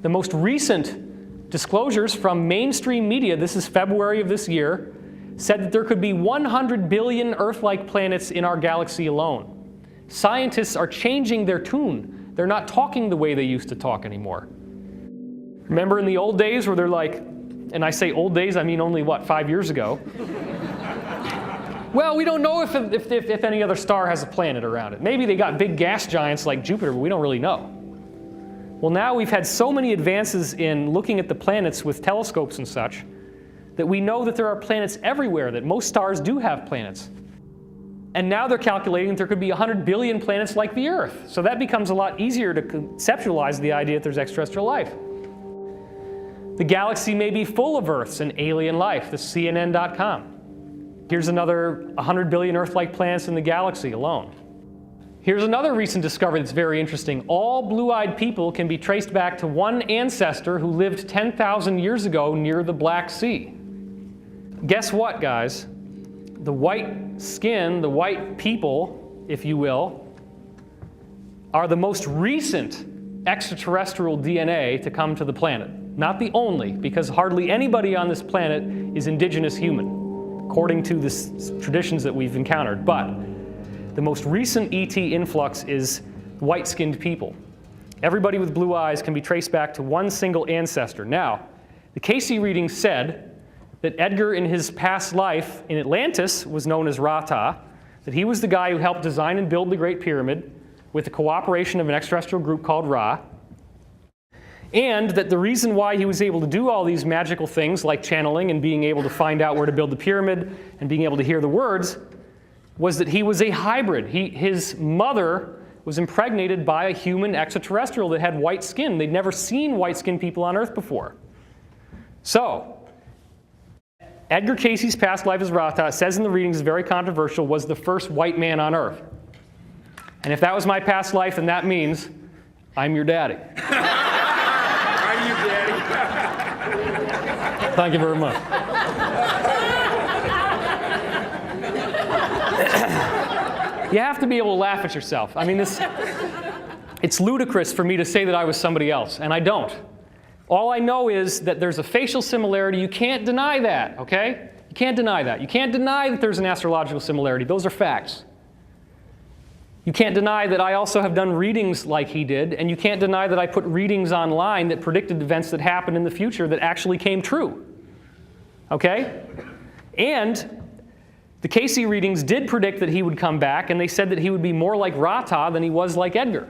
S1: The most recent disclosures from mainstream media, this is February of this year, said that there could be 100 billion Earth-like planets in our galaxy alone. Scientists are changing their tune. They're not talking the way they used to talk anymore. Remember in the old days where they're like, and I say old days, I mean only, 5 years ago? Well, we don't know if any other star has a planet around it. Maybe they got big gas giants like Jupiter, but we don't really know. Well, now we've had so many advances in looking at the planets with telescopes and such that we know that there are planets everywhere, that most stars do have planets. And now they're calculating that there could be 100 billion planets like the Earth. So that becomes a lot easier to conceptualize the idea that there's extraterrestrial life. The galaxy may be full of Earths and alien life, this is CNN.com. Here's another 100 billion Earth-like planets in the galaxy alone. Here's another recent discovery that's very interesting. All blue-eyed people can be traced back to one ancestor who lived 10,000 years ago near the Black Sea. Guess what, guys? The white skin, the white people, if you will, are the most recent extraterrestrial DNA to come to the planet. Not the only, because hardly anybody on this planet is indigenous human, according to the traditions that we've encountered. But the most recent ET influx is white-skinned people. Everybody with blue eyes can be traced back to one single ancestor. Now, the Casey reading said that Edgar in his past life in Atlantis was known as Ra-Ta, that he was the guy who helped design and build the Great Pyramid with the cooperation of an extraterrestrial group called Ra, and that the reason why he was able to do all these magical things like channeling and being able to find out where to build the pyramid and being able to hear the words was that he was a hybrid. His mother was impregnated by a human extraterrestrial that had white skin. They'd never seen white-skinned people on Earth before. So, Edgar Casey's past life as Ra-Ta, it says in the readings, is very controversial, was the first white man on Earth. And if that was my past life, then that means I'm your daddy.
S2: I'm your daddy.
S1: Thank you very much. You have to be able to laugh at yourself. I mean, it's ludicrous for me to say that I was somebody else, and I don't. All I know is that there's a facial similarity. You can't deny that, okay? You can't deny that. You can't deny that there's an astrological similarity. Those are facts. You can't deny that I also have done readings like he did, and you can't deny that I put readings online that predicted events that happened in the future that actually came true, okay? And the Casey readings did predict that he would come back, and they said that he would be more like Ra-Ta than he was like Edgar.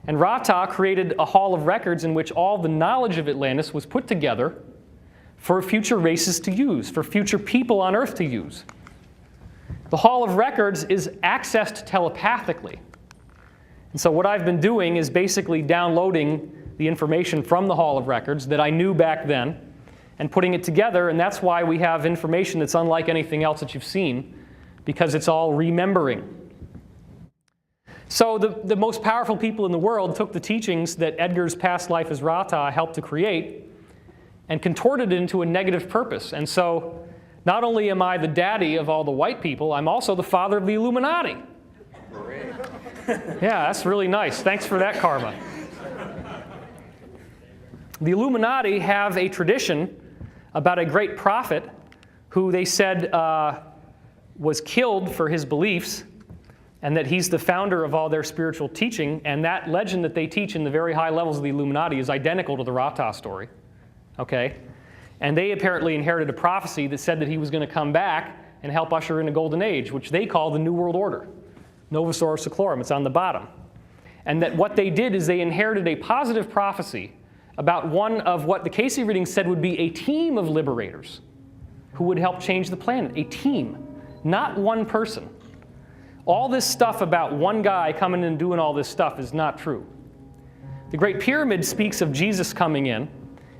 S1: And Ra-Ta created a hall of records in which all the knowledge of Atlantis was put together for future races to use, for future people on Earth to use. The hall of records is accessed telepathically. And so what I've been doing is basically downloading the information from the hall of records that I knew back then and putting it together, and that's why we have information that's unlike anything else that you've seen, because it's all remembering. So the most powerful people in the world took the teachings that Edgar's past life as Rata helped to create and contorted it into a negative purpose. And so not only am I the daddy of all the white people, I'm also the father of the Illuminati. Yeah, that's really nice. Thanks for that, karma. The Illuminati have a tradition about a great prophet who they said was killed for his beliefs, and that he's the founder of all their spiritual teaching, and that legend that they teach in the very high levels of the Illuminati is identical to the Rata story. Okay? And they apparently inherited a prophecy that said that he was going to come back and help usher in a golden age, which they call the New World Order. Novus Ordo Seclorum, it's on the bottom. And that what they did is they inherited a positive prophecy about one of what the Casey reading said would be a team of liberators who would help change the planet. A team, not one person. All this stuff about one guy coming in and doing all this stuff is not true. The Great Pyramid speaks of Jesus coming in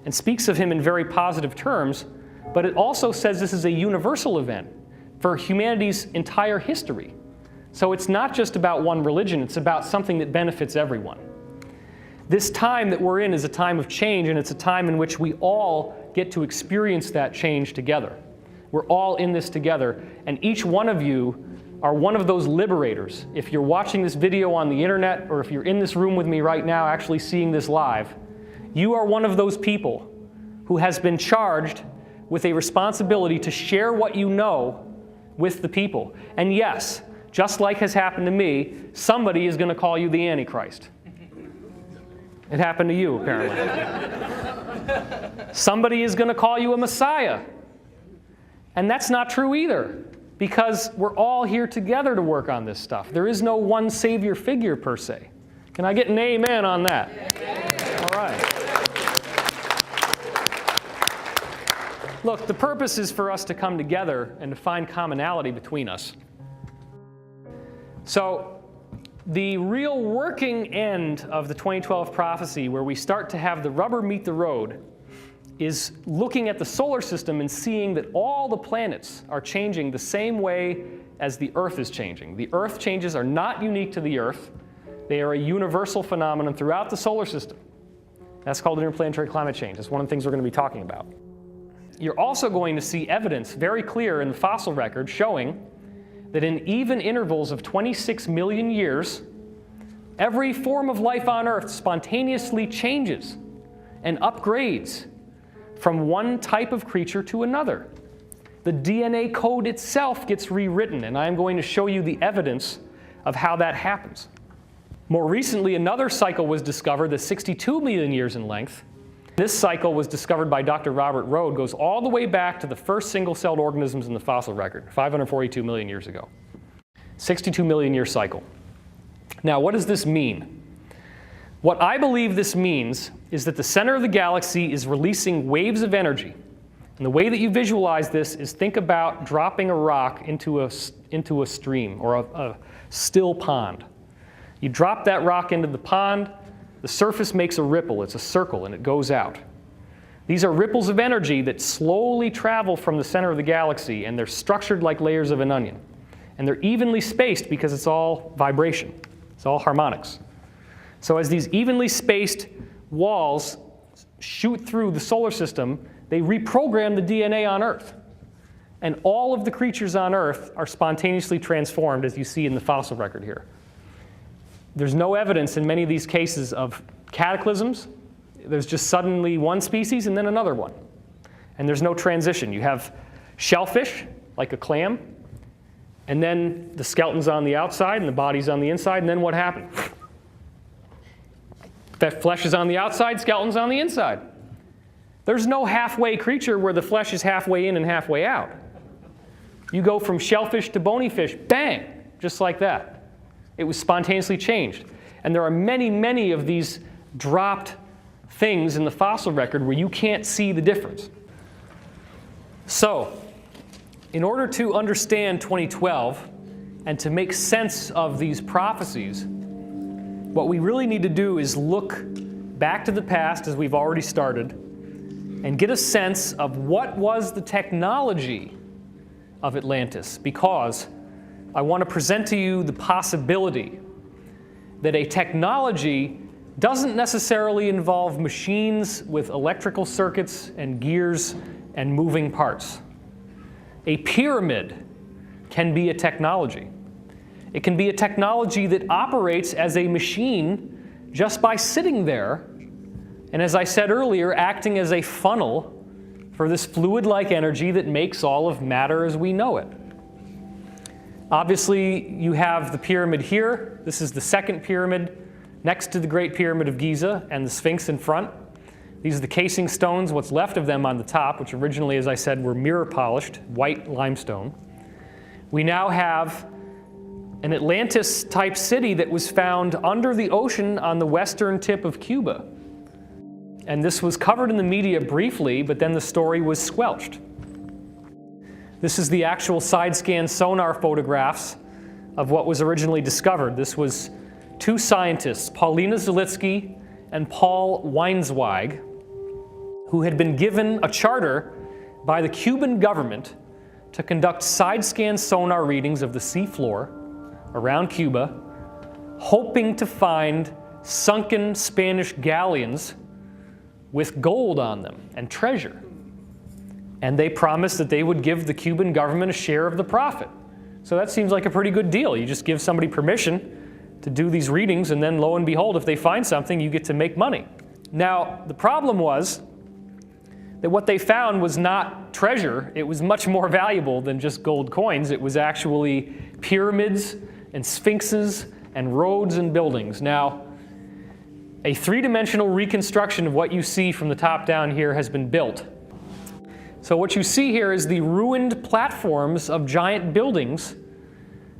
S1: and speaks of him in very positive terms, but it also says this is a universal event for humanity's entire history. So it's not just about one religion, it's about something that benefits everyone. This time that we're in is a time of change, and it's a time in which we all get to experience that change together. We're all in this together, and each one of you are one of those liberators. If you're watching this video on the internet, or if you're in this room with me right now actually seeing this live, you are one of those people who has been charged with a responsibility to share what you know with the people. And yes, just like has happened to me, somebody is going to call you the Antichrist. It happened to you, apparently. Somebody is going to call you a Messiah. And that's not true either, because we're all here together to work on this stuff. There is no one savior figure, per se. Can I get an amen on that? All right. Look, the purpose is for us to come together and to find commonality between us. So, the real working end of the 2012 prophecy, where we start to have the rubber meet the road, is looking at the solar system and seeing that all the planets are changing the same way as the Earth is changing. The Earth changes are not unique to the Earth. They are a universal phenomenon throughout the solar system. That's called interplanetary climate change. That's one of the things we're going to be talking about. You're also going to see evidence very clear in the fossil record showing that in even intervals of 26 million years, every form of life on Earth spontaneously changes and upgrades from one type of creature to another. The DNA code itself gets rewritten, and I'm going to show you the evidence of how that happens. More recently, another cycle was discovered that's 62 million years in length. This cycle was discovered by Dr. Robert Rode, goes all the way back to the first single-celled organisms in the fossil record, 542 million years ago. 62 million year cycle. Now, what does this mean? What I believe this means is that the center of the galaxy is releasing waves of energy. And the way that you visualize this is think about dropping a rock into a stream or a still pond. You drop that rock into the pond, the surface makes a ripple. It's a circle, and it goes out. These are ripples of energy that slowly travel from the center of the galaxy, and they're structured like layers of an onion. And they're evenly spaced because it's all vibration. It's all harmonics. So as these evenly spaced walls shoot through the solar system, they reprogram the DNA on Earth. And all of the creatures on Earth are spontaneously transformed, as you see in the fossil record here. There's no evidence in many of these cases of cataclysms. There's just suddenly one species and then another one. And there's no transition. You have shellfish, like a clam, and then the skeleton's on the outside and the body's on the inside, and then what happened? That flesh is on the outside, skeleton's on the inside. There's no halfway creature where the flesh is halfway in and halfway out. You go from shellfish to bony fish, bang, just like that. It was spontaneously changed. And there are many, many of these dropped things in the fossil record where you can't see the difference. So, in order to understand 2012 and to make sense of these prophecies, what we really need to do is look back to the past, as we've already started, and get a sense of what was the technology of Atlantis, because I want to present to you the possibility that a technology doesn't necessarily involve machines with electrical circuits and gears and moving parts. A pyramid can be a technology. It can be a technology that operates as a machine just by sitting there, and as I said earlier, acting as a funnel for this fluid-like energy that makes all of matter as we know it. Obviously, you have the pyramid here. This is the second pyramid next to the Great Pyramid of Giza and the Sphinx in front. These are the casing stones, what's left of them on the top, which originally, as I said, were mirror-polished, white limestone. We now have an Atlantis-type city that was found under the ocean on the western tip of Cuba. And this was covered in the media briefly, but then the story was squelched. This is the actual side-scan sonar photographs of what was originally discovered. This was two scientists, Paulina Zalitsky and Paul Weinzweig, who had been given a charter by the Cuban government to conduct side-scan sonar readings of the seafloor around Cuba, hoping to find sunken Spanish galleons with gold on them and treasure. And they promised that they would give the Cuban government a share of the profit. So that seems like a pretty good deal. You just give somebody permission to do these readings, and then lo and behold, if they find something, you get to make money. Now, the problem was that what they found was not treasure. It was much more valuable than just gold coins. It was actually pyramids and sphinxes and roads and buildings. Now, a three-dimensional reconstruction of what you see from the top down here has been built. So what you see here is the ruined platforms of giant buildings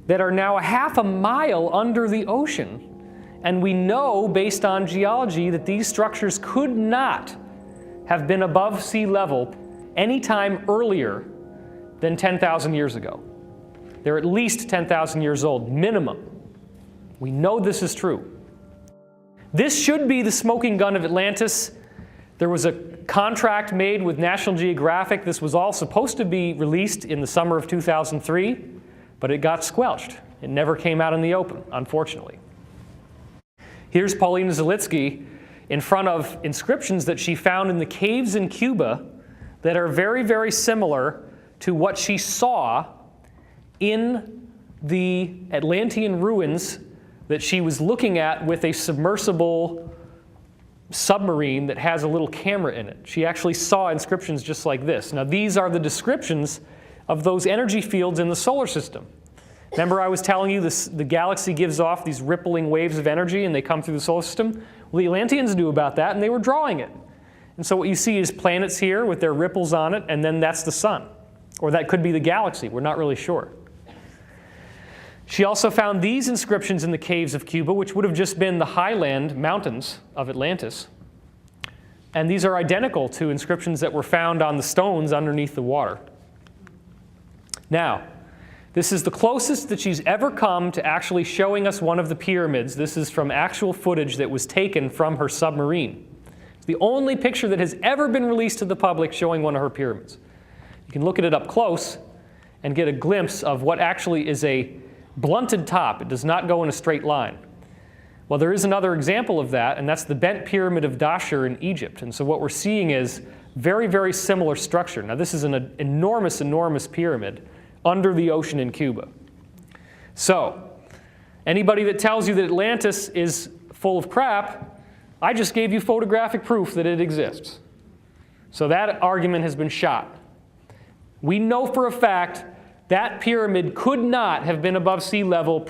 S1: that are now a half a mile under the ocean. And we know, based on geology, that these structures could not have been above sea level any time earlier than 10,000 years ago. They're at least 10,000 years old, minimum. We know this is true. This should be the smoking gun of Atlantis. There was a contract made with National Geographic. This was all supposed to be released in the summer of 2003, but it got squelched. It never came out in the open, unfortunately. Here's Paulina Zalitsky in front of inscriptions that she found in the caves in Cuba that are very, very similar to what she saw in the Atlantean ruins that she was looking at with a submersible submarine that has a little camera in it. She actually saw inscriptions just like this. Now, these are the descriptions of those energy fields in the solar system. Remember I was telling you the galaxy gives off these rippling waves of energy and they come through the solar system? Well, the Atlanteans knew about that and they were drawing it. And so what you see is planets here with their ripples on it, and then that's the sun. Or that could be the galaxy. We're not really sure. She also found these inscriptions in the caves of Cuba, which would have just been the highland mountains of Atlantis. And these are identical to inscriptions that were found on the stones underneath the water. Now, this is the closest that she's ever come to actually showing us one of the pyramids. This is from actual footage that was taken from her submarine. It's the only picture that has ever been released to the public showing one of her pyramids. You can look at it up close and get a glimpse of what actually is a blunted top. It does not go in a straight line. Well, there is another example of that, and that's the bent pyramid of Dashur in Egypt. And so what we're seeing is very, very similar structure. Now, this is an enormous, enormous pyramid under the ocean in Cuba. So, anybody that tells you that Atlantis is full of crap, I just gave you photographic proof that it exists. So that argument has been shot. We know for a fact that pyramid could not have been above sea level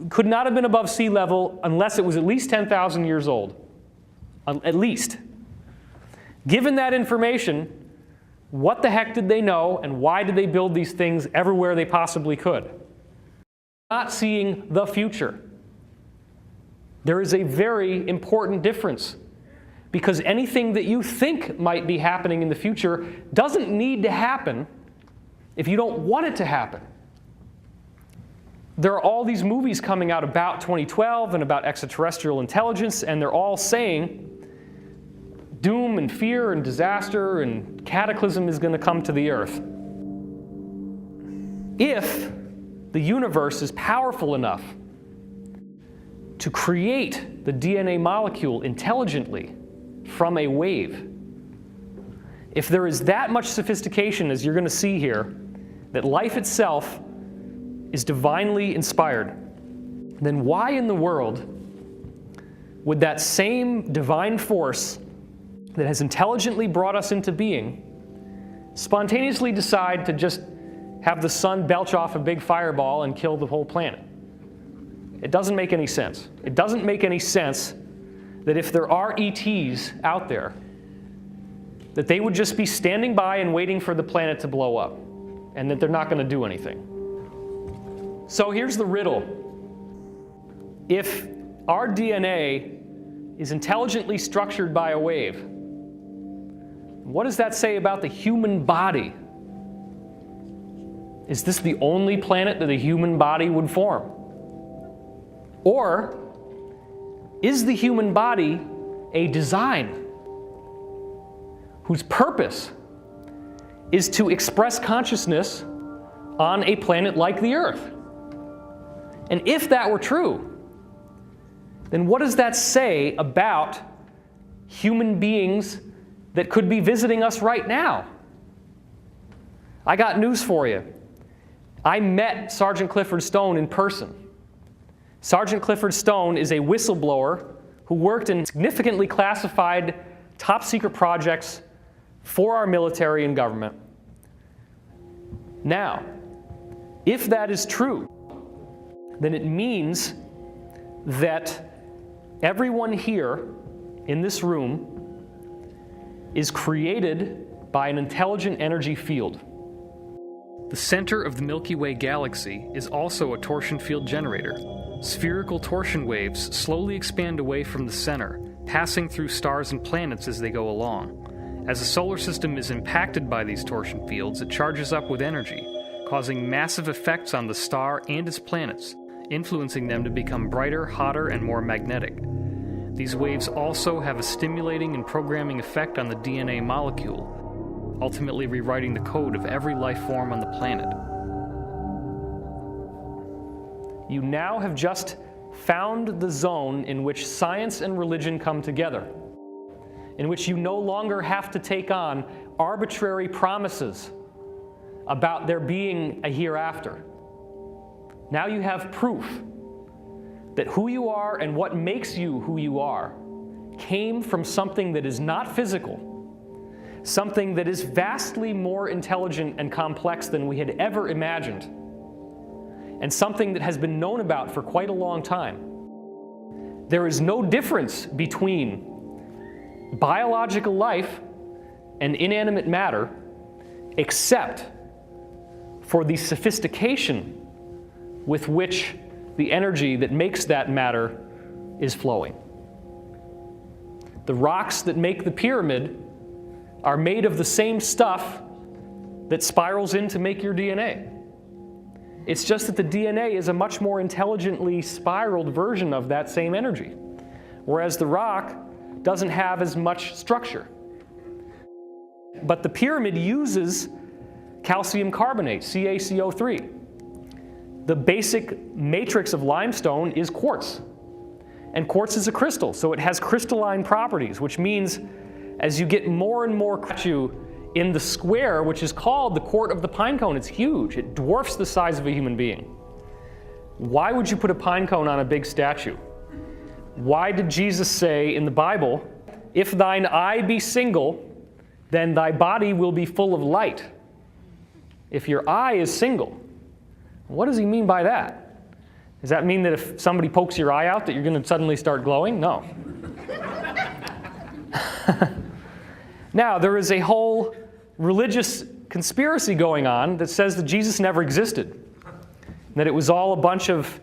S1: could not have been above sea level unless it was at least 10,000 years old. At least. Given that information, what the heck did they know, and why did they build these things everywhere they possibly could? Not seeing the future. There is a very important difference, because anything that you think might be happening in the future doesn't need to happen if you don't want it to happen. There are all these movies coming out about 2012 and about extraterrestrial intelligence, and they're all saying, doom and fear and disaster and cataclysm is going to come to the earth. If the universe is powerful enough to create the DNA molecule intelligently from a wave, if there is that much sophistication, as you're going to see here, that life itself is divinely inspired, then why in the world would that same divine force that has intelligently brought us into being spontaneously decide to just have the sun belch off a big fireball and kill the whole planet? It doesn't make any sense. It doesn't make any sense that if there are ETs out there, that they would just be standing by and waiting for the planet to blow up, and that they're not going to do anything. So here's the riddle. If our DNA is intelligently structured by a wave, what does that say about the human body? Is this the only planet that a human body would form? Or is the human body a design whose purpose is to express consciousness on a planet like the Earth? And if that were true, then what does that say about human beings that could be visiting us right now? I got news for you. I met Sergeant Clifford Stone in person. Sergeant Clifford Stone is a whistleblower who worked in significantly classified top secret projects for our military and government. Now, if that is true, then it means that everyone here in this room is created by an intelligent energy field. The center of the Milky Way galaxy is also a torsion field generator. Spherical torsion waves slowly expand away from the center, passing through stars and planets as they go along. As the solar system is impacted by these torsion fields, it charges up with energy, causing massive effects on the star and its planets, influencing them to become brighter, hotter, and more magnetic. These waves also have a stimulating and programming effect on the DNA molecule, ultimately rewriting the code of every life form on the planet. You now have just found the zone in which science and religion come together, in which you no longer have to take on arbitrary promises about there being a hereafter. Now you have proof that who you are and what makes you who you are came from something that is not physical, something that is vastly more intelligent and complex than we had ever imagined, and something that has been known about for quite a long time. There is no difference between biological life and inanimate matter except for the sophistication with which the energy that makes that matter is flowing. The rocks that make the pyramid are made of the same stuff that spirals in to make your DNA. It's just that the DNA is a much more intelligently spiraled version of that same energy, whereas the rock doesn't have as much structure. But the pyramid uses calcium carbonate, CaCO3. The basic matrix of limestone is quartz. And quartz is a crystal, so it has crystalline properties, which means as you get more and more in the square, which is called the court of the pine cone, it's huge. It dwarfs the size of a human being. Why would you put a pine cone on a big statue? Why did Jesus say in the Bible, "If thine eye be single, then thy body will be full of light"? If your eye is single, what does he mean by that? Does that mean that if somebody pokes your eye out that you're going to suddenly start glowing? No. Now, there is a whole religious conspiracy going on that says that Jesus never existed, that it was all a bunch of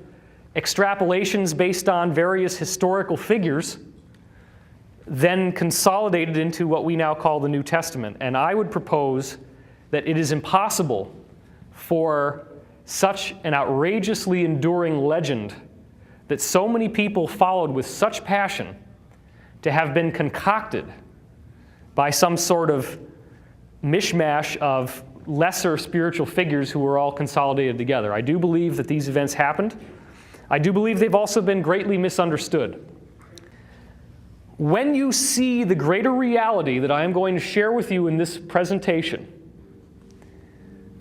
S1: extrapolations based on various historical figures, then consolidated into what we now call the New Testament. And I would propose that it is impossible for such an outrageously enduring legend that so many people followed with such passion to have been concocted by some sort of mishmash of lesser spiritual figures who were all consolidated together. I do believe that these events happened. I do believe they've also been greatly misunderstood. When you see the greater reality that I am going to share with you in this presentation,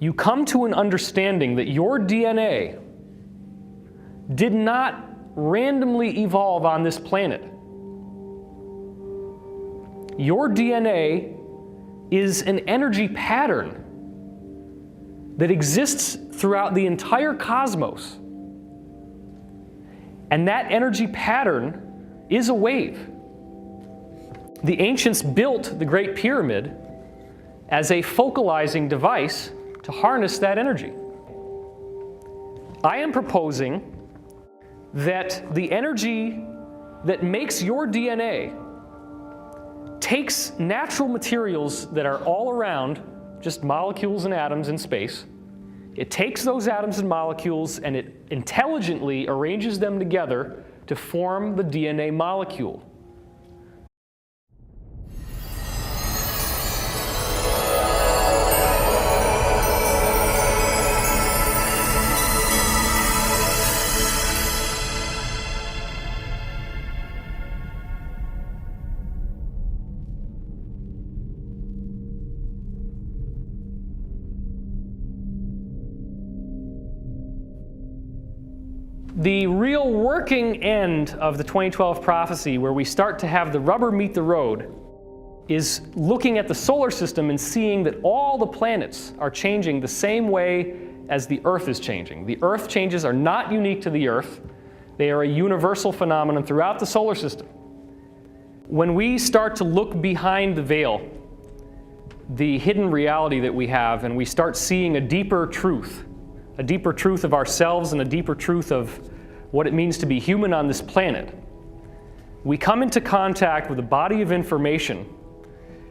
S1: you come to an understanding that your DNA did not randomly evolve on this planet. Your DNA is an energy pattern that exists throughout the entire cosmos. And that energy pattern is a wave. The ancients built the Great Pyramid as a focalizing device to harness that energy. I am proposing that the energy that makes your DNA takes natural materials that are all around, just molecules and atoms in space. It takes those atoms and molecules and it intelligently arranges them together to form the DNA molecule. The real working end of the 2012 prophecy, where we start to have the rubber meet the road, is looking at the solar system and seeing that all the planets are changing the same way as the Earth is changing. The Earth changes are not unique to the Earth. They are a universal phenomenon throughout the solar system. When we start to look behind the veil, the hidden reality that we have, and we start seeing a deeper truth of ourselves and a deeper truth of what it means to be human on this planet, we come into contact with a body of information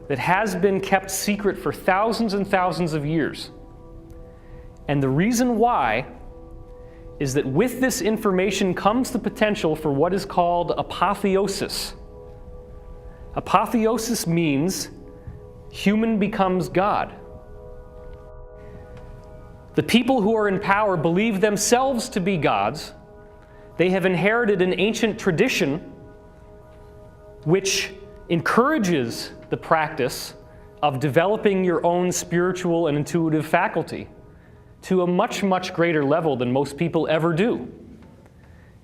S1: that has been kept secret for thousands and thousands of years. And the reason why is that with this information comes the potential for what is called apotheosis. Apotheosis means human becomes God. The people who are in power believe themselves to be gods. They have inherited an ancient tradition which encourages the practice of developing your own spiritual and intuitive faculty to a much, much greater level than most people ever do.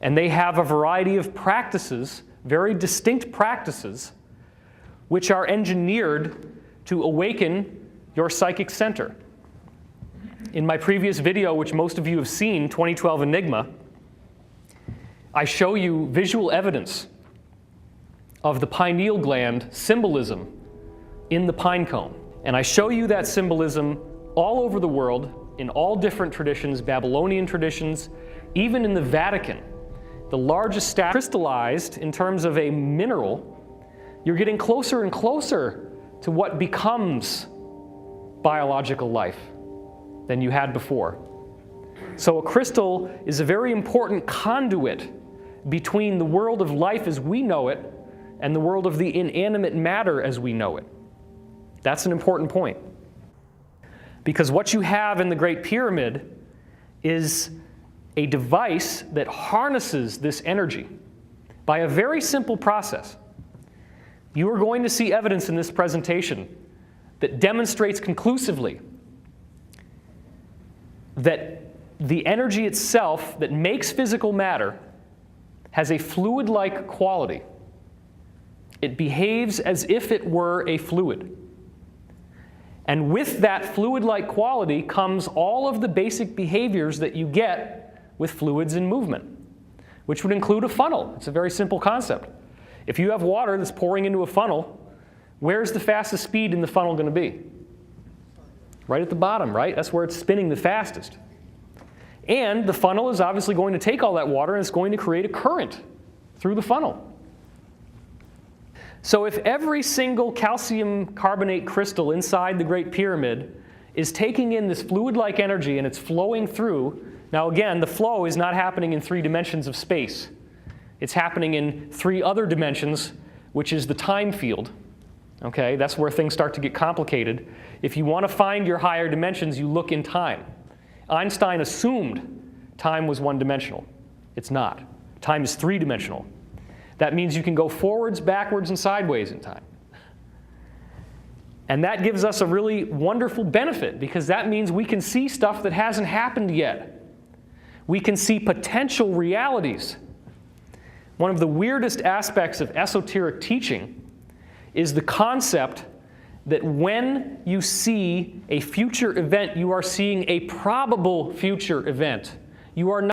S1: And they have a variety of practices, very distinct practices, which are engineered to awaken your psychic center. In my previous video, which most of you have seen, 2012 Enigma, I show you visual evidence of the pineal gland symbolism in the pine cone. And I show you that symbolism all over the world, in all different traditions, Babylonian traditions, even in the Vatican. The largest statue crystallized in terms of a mineral. You're getting closer and closer to what becomes biological life than you had before. So a crystal is a very important conduit between the world of life as we know it and the world of the inanimate matter as we know it. That's an important point. Because what you have in the Great Pyramid is a device that harnesses this energy by a very simple process. You are going to see evidence in this presentation that demonstrates conclusively that the energy itself that makes physical matter has a fluid-like quality. It behaves as if it were a fluid. And with that fluid-like quality comes all of the basic behaviors that you get with fluids in movement, which would include a funnel. It's a very simple concept. If you have water that's pouring into a funnel, where's the fastest speed in the funnel going to be? Right at the bottom, right? That's where it's spinning the fastest. And the funnel is obviously going to take all that water and it's going to create a current through the funnel. So if every single calcium carbonate crystal inside the Great Pyramid is taking in this fluid-like energy and it's flowing through, now again, the flow is not happening in 3 dimensions of space. It's happening in 3 other dimensions, which is the time field. Okay, that's where things start to get complicated. If you want to find your higher dimensions, you look in time. Einstein assumed time was one-dimensional. It's not. Time is three-dimensional. That means you can go forwards, backwards, and sideways in time. And that gives us a really wonderful benefit, because that means we can see stuff that hasn't happened yet. We can see potential realities. One of the weirdest aspects of esoteric teaching is the concept that when you see a future event, you are seeing a probable future event. You are not